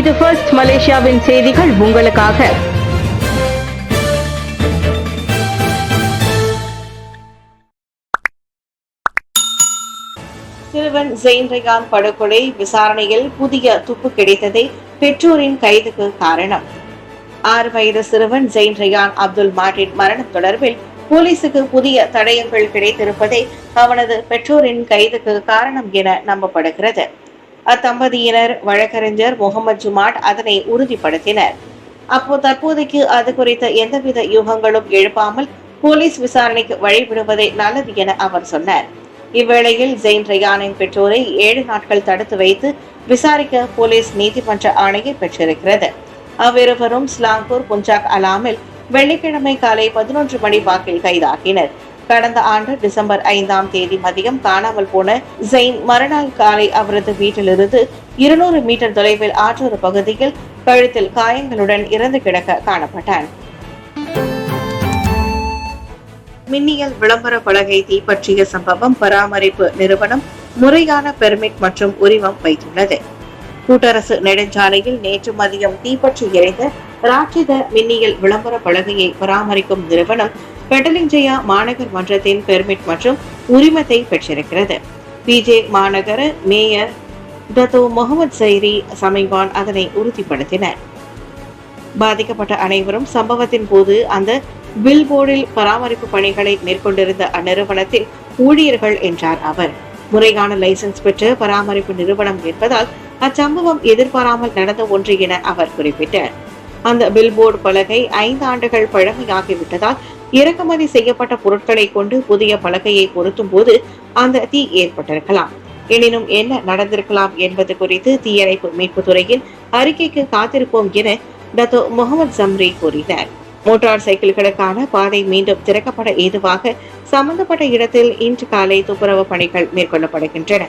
இது ஃபர்ஸ்ட் மலேசியாவின் செய்திகள் உங்களுக்காக. சிறுவன் ஜெயின் ரயான் படுகொலை விசாரணையில் புதிய துப்பு கிடைத்ததே பெற்றோரின் கைதுக்கு காரணம். 6 வயது சிறுவன் ஜெயின் ரயான் அப்துல் மாட்டின் மரணம் தொடர்பில் போலீசுக்கு புதிய தடயங்கள் கிடைத்திருப்பதே அவனது பெற்றோரின் கைதுக்கு காரணம் என நம்பப்படுகிறது. அத்தம்பதியினர் வழக்கறிஞர் முகமது ஜுமாட் அதனை உறுதிப்படுத்தினர். தற்போதைக்கு அது குறித்த எந்தவித யூகங்களும் எழுப்பாமல் போலீஸ் விசாரணைக்கு வழிவிடுவதே நல்லது என அவர் சொன்னார். இவ்வேளையில் ஜெயின் ரயானின் பெற்றோரை 7 நாட்கள் தடுத்து வைத்து விசாரிக்க போலீஸ் நீதிமன்ற ஆணையை பெற்றிருக்கிறது. அவ்விருவரும் ஸ்லாங்கூர் புஞ்சாக் அலாமில் வெள்ளிக்கிழமை காலை 11 மணி வாக்கில் கைதாகினர். கடந்த ஆண்டு டிசம்பர் 5ஆம் தேதி மதியம் காணாமல் போன ஜெயின் மறுநாள் காலை அவரது வீட்டிலிருந்து 200 மீட்டர் தொலைவில் ஆற்றொரு பகுதியில் கழுத்தில் காயங்களுடன் இறந்து கிடக்க காணப்பட்டான். மின்னியல் விளம்பர பலகை தீப்பற்றிய சம்பவம் பராமரிப்பு நிறுவனம் முறையான பெர்மிட் மற்றும் உரிமம் வைத்துள்ளது. கூட்டரசு நெடுஞ்சாலையில் நேற்று மதியம் தீப்பற்றி எரிந்த ராட்சித மின்னியல் விளம்பர பலகையை பராமரிக்கும் நிறுவனம் பெட்டலிங்ஜயா மாநகர் மன்றத்தின் பெர்மிட் மற்றும் உரிமத்தை பெற்றிருக்கிறது. பிஜே மாநகர மேயர் டத்தோ முகமது சைரி சமைவான் அதனை உறுதிப்படுத்தினர். பாதிக்கப்பட்ட அனைவரும் சம்பவத்தின் போது அந்த பில்போர்டில் பராமரிப்பு பணிகளை மேற்கொண்டிருந்த அந்நிறுவனத்தின் ஊழியர்கள் என்றார் அவர். முறையான லைசன்ஸ் பெற்ற பராமரிப்பு நிறுவனம் என்பதால் அச்சம்பவம் எதிர்பாராமல் நடந்த ஒன்று என அவர் குறிப்பிட்டார். அந்த பில்போர்டு பலகை 5 ஆண்டுகள் பழமையாகிவிட்டதால் இறக்குமதி செய்யப்பட்ட பொருட்களை கொண்டு புதிய பலகையை பொருத்தும் போது அந்த தீ ஏற்பட்டிருக்கலாம். எனினும் என்ன நடந்திருக்கலாம் என்பது குறித்து தீயணைப்பு மீட்பு துறையின் அறிக்கைக்கு காத்திருப்போம் என டத்தோ முகமது ஜம்ரி கூறினார். மோட்டார் சைக்கிள்களுக்கான பாதை மீண்டும் திறக்கப்பட ஏதுவாக சம்பந்தப்பட்ட இடத்தில் இன்று காலை துப்புரவு பணிகள் மேற்கொள்ளப்படுகின்றன.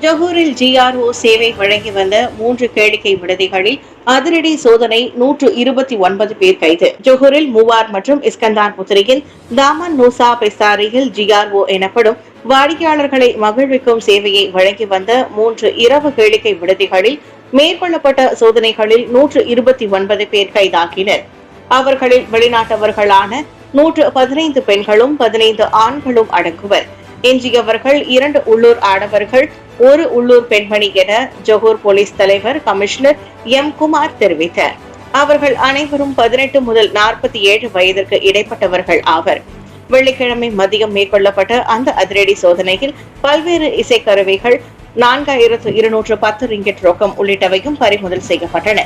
ஜொஹூரில் GRO சேவை வழங்கி வந்த 3 கேளிக்கை விடுதிகளில் அதிரடி சோதனை. 129 பேர் கைது. ஜொஹூரில் மூவார் மற்றும் இஸ்கந்தான் புத்திரியில் தாமன் நூசா பிஸ்தாரியில் GRO எனப்படும் வாடிக்கையாளர்களை மகிழ்விக்கும் சேவையை வழங்கி வந்த 3 இரவு கேளிக்கை விடுதிகளில் மேற்கொள்ளப்பட்ட சோதனைகளில் 129 பேர் கைதாகினர். அவர்களில் வெளிநாட்டவர்களான 115 பெண்களும் 15 ஆண்களும் அடங்குவர். எஞ்சியவர்கள் 2 உள்ளூர் ஆடவர்கள் 1 உள்ளூர் பெண்மணி என ஜொஹூர் போலீஸ் தலைவர் கமிஷனர் எம் குமார் தெரிவித்தார். அவர்கள் அனைவரும் 18 முதல் 47 வயதிற்கு இடைப்பட்டவர்கள் ஆவர். வெள்ளிக்கிழமை மதியம் மேற்கொள்ளப்பட்ட அந்த அதிரடி சோதனையில் பல்வேறு இசைக்கருவிகள், 4210 ரிங்கெட் ரொக்கம் உள்ளிட்டவையும் பறிமுதல் செய்யப்பட்டன.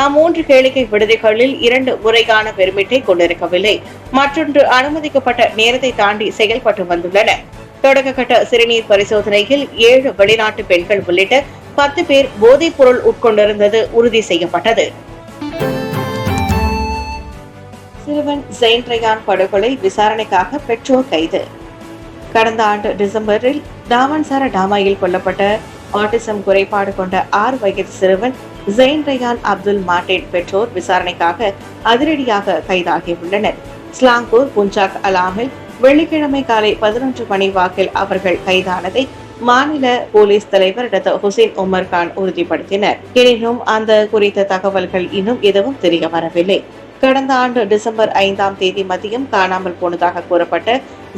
அம்மூன்று கேளிக்கை விடுதிகளில் 2 முறையான பெர்மிட்டை கொண்டிருக்கவில்லை. மற்றொன்று அனுமதிக்கப்பட்ட நேரத்தை தாண்டி செயல்பட்டு வந்துள்ளன. தொடக்கக்கட்ட சிறுநீர் பரிசோதனையில் 7 வெளிநாட்டு பெண்கள் உள்ளிட்ட 10 பேர் போதைப் பொருள் உட்கொண்டிருந்தது உறுதி செய்யப்பட்டது. சிறுவன் ஜெயின் ரயான் படுகொலை விசாரணைக்காக பெற்றோர் கைது. கடந்த ஆண்டு டிசம்பரில் டாமன்சார டாமாயில் கொல்லப்பட்ட ஆட்டிசம் குறைபாடு கொண்ட 6 வயது சிறுவன் ஜெயின் ரயான் அப்துல் மாட்டின் பெற்றோர் விசாரணைக்காக அதிரடியாக கைதாகியுள்ளனர். ஸ்லாங்கூர் புஞ்சாக் அலாமில் வெள்ளிக்கிழமை காலை 11 மணி வாக்கில் அவர்கள் கைதானதை மாநில போலீஸ் தலைவர் டத்தோ ஹுசைன் உமர் கான் உறுதிப்படுத்தினர். எனினும் அந்த குறித்த தகவல்கள் இன்னும் எதுவும் தெரிய வரவில்லை. கடந்த ஆண்டு டிசம்பர் 5ஆம் தேதி மதியம் காணாமல் போனதாக கூறப்பட்ட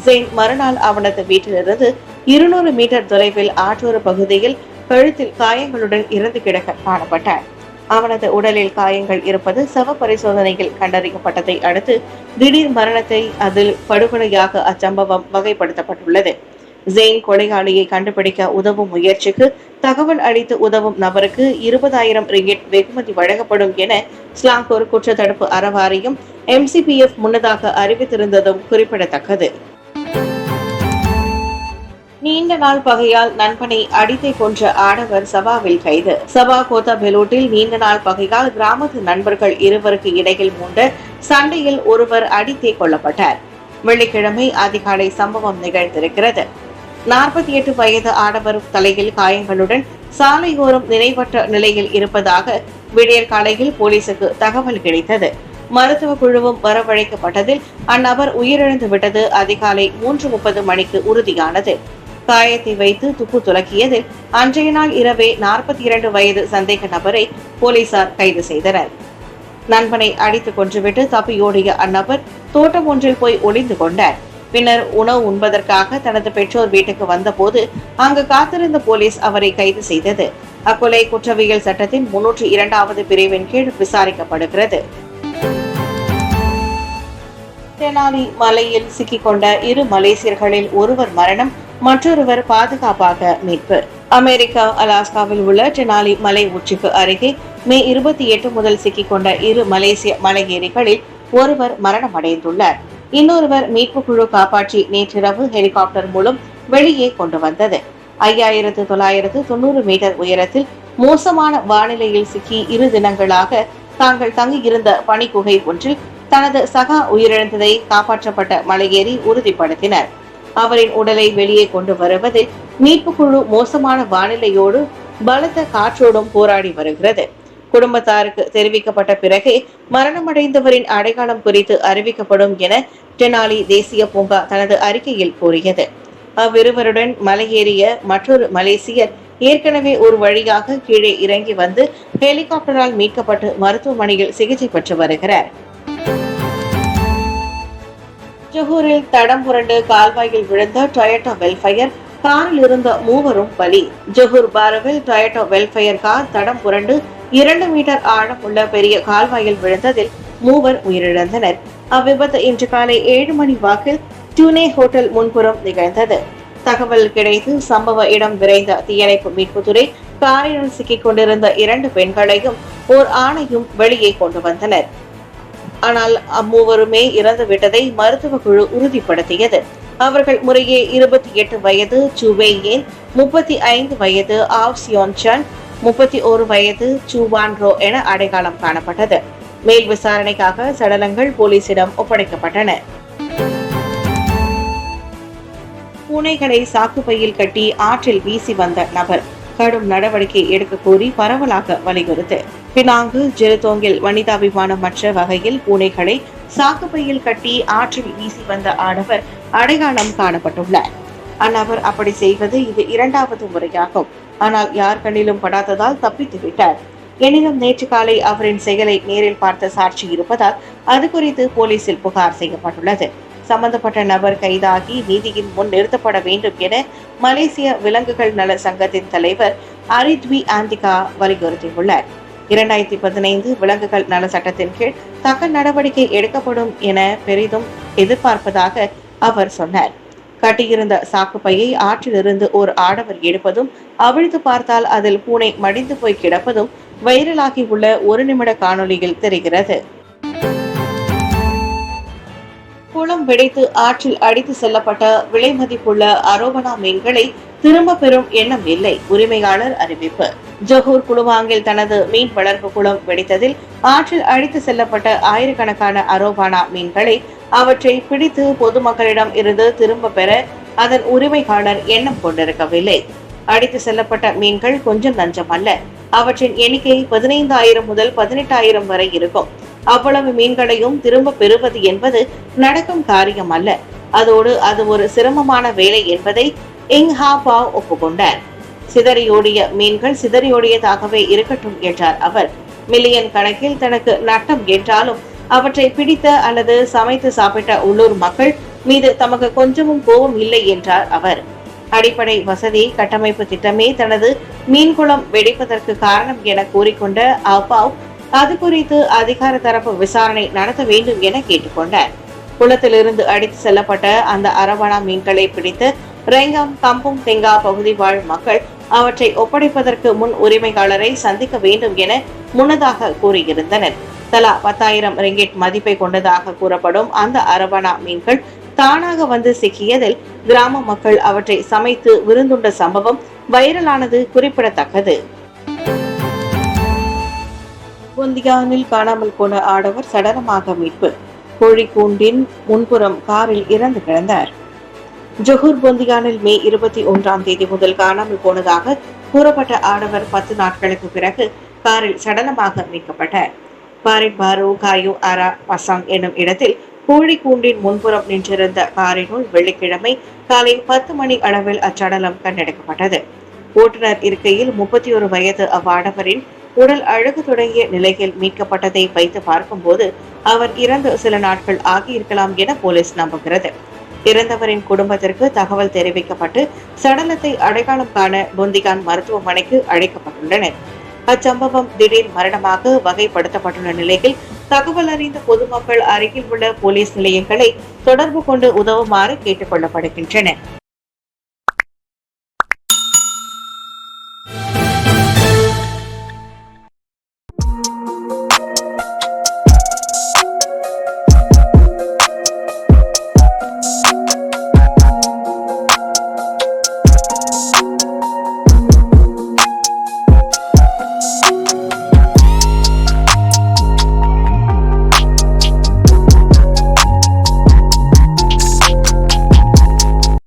ஜெயின் மறுநாள் அவனது வீட்டிலிருந்து 200 மீட்டர் தொலைவில் ஆற்றொரு பகுதியில் கழுத்தில் காயங்களுடன் இறந்து கிடக்க காணப்பட்டார். அவனது உடலில் காயங்கள் இருப்பது சவ பரிசோதனையில் கண்டறியப்பட்டதை அடுத்து திடீர் மரணத்தை அதில் படுகொலையாக அச்சம்பவம் வகைப்படுத்தப்பட்டுள்ளது. ஜெயின் கொலையாளியை கண்டுபிடிக்க உதவும் முயற்சிக்கு தகவல் அளித்து உதவும் நபருக்கு 20,000 ரிங்கெட் வெகுமதி வழங்கப்படும் என ஸ்லாங்கூர் குற்றத்தடுப்பு அறவாரியம் MCPF முன்னதாக அறிவித்திருந்ததும் குறிப்பிடத்தக்கது. நீண்ட நாள் பகையால் நண்பனை அடித்தை கொன்ற ஆடவர் சபாவில் கைது. சபா கோத்தா பெலூட்டில் நீண்ட நாள் பகையால் கிராமத்து நண்பர்கள் இருவருக்கு இடையில் மூண்ட சண்டையில் ஒருவர் அடித்தே கொல்லப்பட்டார். வெள்ளிக்கிழமை அதிகாலை சம்பவம் நிகழ்ந்திருக்கிறது. 48 வயது ஆடவர் தலையில் காயங்களுடன் சாலையோரம் நினைவற்ற நிலையில் இருப்பதாக விடியற் காலையில் போலீசுக்கு தகவல் கிடைத்தது. மருத்துவ குழுவும் வரவழைக்கப்பட்டதில் அந்நபர் உயிரிழந்து விட்டது அதிகாலை 3:30 மணிக்கு உறுதியானது. காயத்தை வைத்து துப்பு துலக்கியதில் அன்றைய நாள் இரவே 42 வயது சந்தேக நபரை போலீசார் கைது செய்தனர். நண்பனை அடித்து கொன்றுவிட்டு தப்பியோடிய அந்நபர் தோட்டம் ஒன்றில் போய் ஒளிந்து கொண்டார். பின்னர் உணவு உண்பதற்காக தனது பெற்றோர் வீட்டுக்கு வந்தபோது அங்கு காத்திருந்த போலீஸ் அவரை கைது செய்தது. அக்கொலை குற்றவியல் சட்டத்தின் 302வது பிரிவின் கீழ் விசாரிக்கப்படுகிறது. தெனாலி மலையில் சிக்கிக்கொண்ட 2 மலேசியர்களில் ஒருவர் மரணம், மற்றொருவர் பாதுகாப்பாக மீட்பு. அமெரிக்கா அலாஸ்காவில் உள்ள டெனாலி மலை உச்சிக்கு அருகே மே 28 முதல் சிக்கிக்கொண்ட 2 மலேசிய மலையேறிகளில் ஒருவர் மரணமடைந்துள்ளார். இன்னொருவர் மீட்பு குழு காப்பாற்றி நேற்றிரவு ஹெலிகாப்டர் மூலம் வெளியே கொண்டு வந்தது. 5990 மீட்டர் உயரத்தில் மோசமான வானிலையில் சிக்கி 2 தினங்களாக தாங்கள் தங்கியிருந்த பனிக்குகை ஒன்றில் தனது சகா உயிரிழந்ததை காப்பாற்றப்பட்ட மலையேறி உறுதிப்படுத்தினர். அவரின் உடலை வெளியே கொண்டு வருவதில் மீட்பு குழு மோசமான வானிலையோடு பலத்த காற்றோடும் போராடி வருகிறது. குடும்பத்தாருக்கு தெரிவிக்கப்பட்ட பிறகே மரணமடைந்தவரின் அடையாளம் குறித்து அறிவிக்கப்படும் என டெனாலி தேசிய பூங்கா தனது அறிக்கையில் கூறியது. அவ்விருவருடன் மலையேறிய மற்றொரு மலேசியர் ஏற்கனவே ஒரு வழியாக கீழே இறங்கி வந்து ஹெலிகாப்டரால் மீட்கப்பட்டு மருத்துவமனையில் சிகிச்சை பெற்று வருகிறார். ஜொஹூரில் தடம் புரண்டு கால்வாயில் விழுந்த டொயோட்டா வெல்ஃபயர் காரில் இருந்த 3 பலி. ஜொஹூர் பாரவில் டொயோட்டா வெல்ஃபயர் கார் தடம் புரண்டு 2 மீட்டர் ஆழம் உள்ள பெரிய கால்வாயில் விழுந்ததில் 3 உயிரிழந்தனர். அவ்விபத்து இன்று காலை 7 மணி வாக்கில் டூனே ஹோட்டல் முன்புறம் நிகழ்ந்தது. தகவல் கிடைத்து சம்பவ இடம் விரைந்த தீயணைப்பு மீட்புத்துறை காரினுள் சிக்கிக் கொண்டிருந்த 2 பெண்களையும் ஓர் ஆணையும் வெளியே கொண்டு வந்தனர். ஆனால் அம்மூவருமே இறந்து விட்டதை மருத்துவ குழு உறுதிப்படுத்தியது. அவர்கள் முறையே 28 வயது சுவேயேன், 35 வயது ஆவ் சியோன்சன், 31 வயது சுவான்ரோ என அடையாளம் காணப்பட்டது. மேல் விசாரணைக்காக சடலங்கள் போலீசிடம் ஒப்படைக்கப்பட்டன. பூனைகளை சாக்குப்பையில் கட்டி ஆற்றில் வீசி வந்த நபர் கடும் நடவடிக்கை எடுக்க கோரி பரவலாக வலியுறுத்து. பினாங்கு ஜெருத்தோங்கில் மனிதாபிமானமற்ற வகையில் பூனைகளை சாக்குப்பையில் கட்டி ஆற்றில் வீசி வந்த ஆடவர் அடையாளம் காணப்பட்டுள்ளார். அந்நபர் அப்படி செய்வது இது 2வது முறையாகும். ஆனால் யார் கண்ணிலும் படாததால் தப்பித்து விட்டார். எனினும் நேற்று காலை அவரின் செயலை நேரில் பார்த்த சாட்சி இருப்பதால் அது குறித்து போலீசில் புகார் செய்யப்பட்டுள்ளது. சம்பந்தப்பட்ட நபர் கைதாகி நீதியின் முன் நிறுத்தப்பட வேண்டும் என மலேசிய விலங்குகள் நல சங்கத்தின் தலைவர் அரித்வி ஆந்திகா வலியுறுத்தியுள்ளார். 2015 விலங்குகள் நல சட்டத்தின் கீழ் தக்க நடவடிக்கை எடுக்கப்படும் என பெரிதும் எதிர்பார்ப்பதாக அவர் சொன்னார். கட்டியிருந்த சாக்குப்பையை ஆற்றிலிருந்து ஒரு ஆடவர் எடுப்பதும், அவிழ்த்து பார்த்தால் அதில் பூனை மடிந்து போய் கிடப்பதும் வைரலாகி உள்ள 1 நிமிட காணொலியில் தெரிகிறது. குளம் வெடித்து ஆற்றில் அடித்து செல்லப்பட்ட விலை மதிப்புள்ள அரோவனா மீன்களை திரும்ப பெறும் எண்ணம் இல்லை, உரிமையாளர் அறிவிப்பு. ஜொஹூர் குளுவாங்கில் தனது மீன் வளர்ப்பு குளம் வெடித்ததில் ஆற்றில் அடித்து செல்லப்பட்ட ஆயிரக்கணக்கான அரோவானா மீன்களை அவற்றை பிடித்து பொதுமக்களிடம் இருந்து திரும்ப பெற அதன் உரிமையாளர் எண்ணம் கொண்டிருக்கவில்லை. அடித்து செல்லப்பட்ட மீன்கள் கொஞ்சம் நஞ்சம் அல்ல. அவற்றின் எண்ணிக்கை 15,000 முதல் 18,000 வரை இருக்கும். அவ்வளவு மீன்களையும் திரும்ப பெறுவது என்பது நடக்கும் காரியம் அல்ல. அதோடு அது ஒரு சிரமமான வேலை என்பதை இங் ஹா பாவ் ஒப்புக்கொண்டார். சிதறியோடிய மீன்கள் சிதறியோடியதாகவே இருக்கட்டும் என்றார் அவர். மில்லியன் கணக்கில் தனக்கு நட்டம் என்றாலும் அவற்றை பிடித்த அல்லது சமைத்து சாப்பிட்ட உள்ளூர் மக்கள் மீது தமக்கு கொஞ்சமும் கோபம் இல்லை என்றார் அவர். அடிப்படை வசதி கட்டமைப்பு திட்டமே தனது மீன்குளம் வெடிப்பதற்கு காரணம் என கூறிக்கொண்ட அப்பாவ் அது குறித்து அதிகார தரப்பு விசாரணை நடத்த வேண்டும் என கேட்டுக்கொண்டார். குளத்திலிருந்து அடித்து செல்லப்பட்ட அந்த அரவணா மீன்களை பிடித்து ரெங்கம், கம்புங் தெங்கா பகுதி வாழ் மக்கள் அவற்றை ஒப்படைப்பதற்கு முன் உரிமையாளரை சந்திக்க வேண்டும் என முன்னதாக கூறியிருந்தனர். தலா 10,000 ரிங்கிட் மதிப்பை கொண்டதாக கூறப்படும் அந்த அரவணா மீன்கள் தானாக வந்து சிக்கியதில் கிராம மக்கள் அவற்றை சமைத்து விருந்துண்ட சம்பவம் வைரலானது குறிப்பிடத்தக்கது. பொந்தியானில் காணாமல் போன ஆடவர் சடலமாக மீட்பு. கோழிக்கூண்டின் முன்புறம் காரில் இறந்து கிடந்தார். ஜொஹூர் பொந்தியானில் மே 21ஆம் தேதி முதல் காணாமல் போனதாக கூறப்பட்ட ஆடவர் 10 நாட்களுக்கு பிறகு காரில் சடலமாக மீட்கப்பட்டார். பாரிட் பாரு காயு அரா பசாங் என்னும் இடத்தில் கோழிக்கூண்டின் முன்புறம் நின்றிருந்த காரினுள் வெள்ளிக்கிழமை காலை 10 மணி அளவில் அச்சடலம் கண்டெடுக்கப்பட்டது. ஓட்டுநர் இருக்கையில் 31 வயது அவ்வாடவரின் உடல் அழுகு தொடங்கிய நிலையில் மீட்கப்பட்டதை வைத்து பார்க்கும்போது அவர் இறந்து சில நாட்கள் ஆகியிருக்கலாம் என போலீஸ் நம்புகிறது. இறந்தவரின் குடும்பத்திற்கு தகவல் தெரிவிக்கப்பட்டு சடலத்தை அடையாளம் காண பொந்திகான் மருத்துவமனைக்கு அழைக்கப்பட்டுள்ளனர். அச்சம்பவம் திடீர் மரணமாக வகைப்படுத்தப்பட்டுள்ள நிலையில் தகவல் அறிந்த பொதுமக்கள் அருகில் உள்ள போலீஸ் நிலையங்களை தொடர்பு கொண்டு உதவுமாறு கேட்டுக் கொள்ளப்படுகின்றனர்.